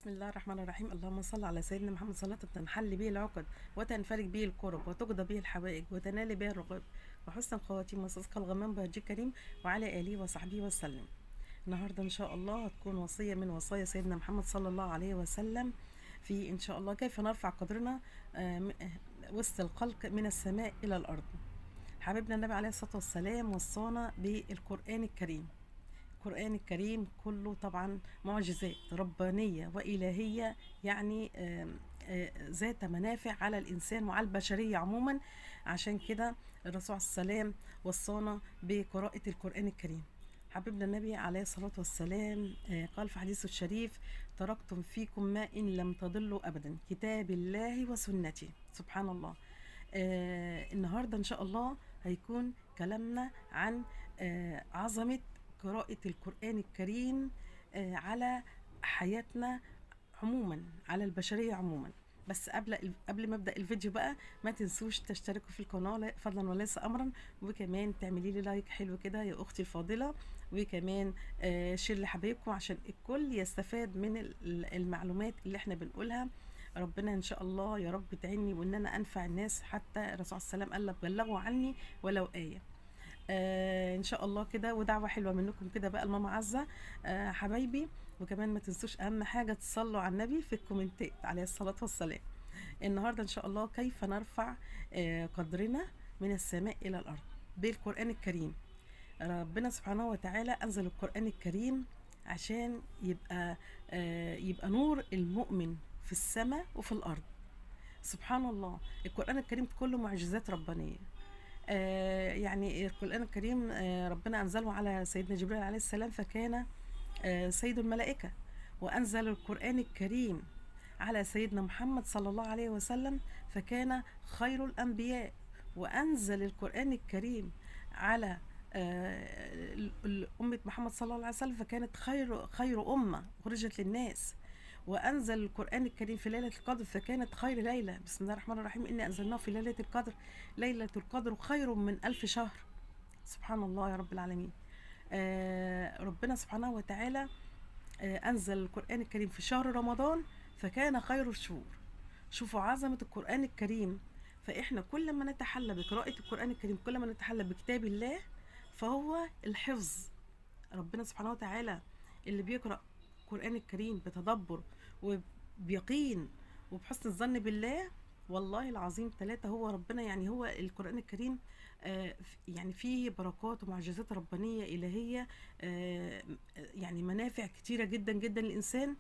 بسم الله الرحمن الرحيم. اللهم صل على سيدنا محمد صلاة تنحل به العقد وتنفرج به الكرب وتقضى به الحوائج وتنال به الرغب وحسن الخواتيم وتسقى الغمام بهجي الكريم وعلى آله وصحبه وسلم. النهارده إن شاء الله هتكون وصية من وصايا سيدنا محمد صلى الله عليه وسلم في إن شاء الله كيف نرفع قدرنا وسط الخلق من السماء إلى الأرض. حبيبنا النبي عليه الصلاة والسلام وصانا بالقرآن الكريم. القرآن الكريم كله طبعا معجزات ربانية وإلهية، يعني ذات منافع على الإنسان وعلى البشرية عموما. عشان كده الرسول عليه السلام وصانا بقراءة القرآن الكريم. حبيبنا النبي عليه الصلاة والسلام قال في حديثه الشريف: تركتم فيكم ما إن لم تضلوا أبدا، كتاب الله وسنتي. سبحان الله. النهاردة إن شاء الله هيكون كلامنا عن عظمة قراءة القرآن الكريم على حياتنا عموما، على البشرية عموما. بس قبل ما ابدا الفيديو بقى، ما تنسوش تشتركوا في القناه فضلا وليس امرا، وكمان تعملي لي لايك حلو كده يا اختي الفاضله، وكمان شير لحبايبكم عشان الكل يستفاد من المعلومات اللي احنا بنقولها. ربنا ان شاء الله يا رب تعيني وان انا انفع الناس، حتى الرسول صلى الله عليه وسلم قال لك بلغوا عني ولو ايه. ان شاء الله كده، ودعوه حلوه منكم كده بقى لماما عزه حبايبي. وكمان ما تنسوش اهم حاجه تصلوا على النبي في الكومنتات عليه الصلاه والسلام. النهارده ان شاء الله كيف نرفع قدرنا من السماء الى الارض بالقران الكريم. ربنا سبحانه وتعالى انزل القران الكريم عشان يبقى نور المؤمن في السماء وفي الارض. سبحان الله. القران الكريم كله معجزات ربانيه. يعني القرآن الكريم ربنا أنزله على سيدنا جبريل عليه السلام، فكان سيد الملائكة. وأنزل القرآن الكريم على سيدنا محمد صلى الله عليه وسلم، فكان خير الأنبياء. وأنزل القرآن الكريم على أمة محمد صلى الله عليه وسلم، فكانت خير أمة خرجت للناس. وأنزل القرآن الكريم في ليلة القدر، فكانت خير ليلة. بسم الله الرحمن الرحيم: إنا أنزلناه في ليلة القدر، ليلة القدر خير من 1000 شهر. سبحان الله يا رب العالمين. ربنا سبحانه وتعالى أنزل القرآن الكريم في شهر رمضان، فكان خير الشهور. شوفوا عظمة القرآن الكريم. فإحنا كل ما نتحلى بقراءة القرآن الكريم، كل ما نتحلى بكتاب الله، فهو الحفظ. ربنا سبحانه وتعالى اللي بيقرأ القرآن الكريم بتدبر وبيقين وبحسن الظن بالله، والله العظيم ثلاثة، هو ربنا يعني هو القرآن الكريم يعني فيه بركات ومعجزات ربانية إلهية، يعني منافع كتيرة جدا جدا للإنسان.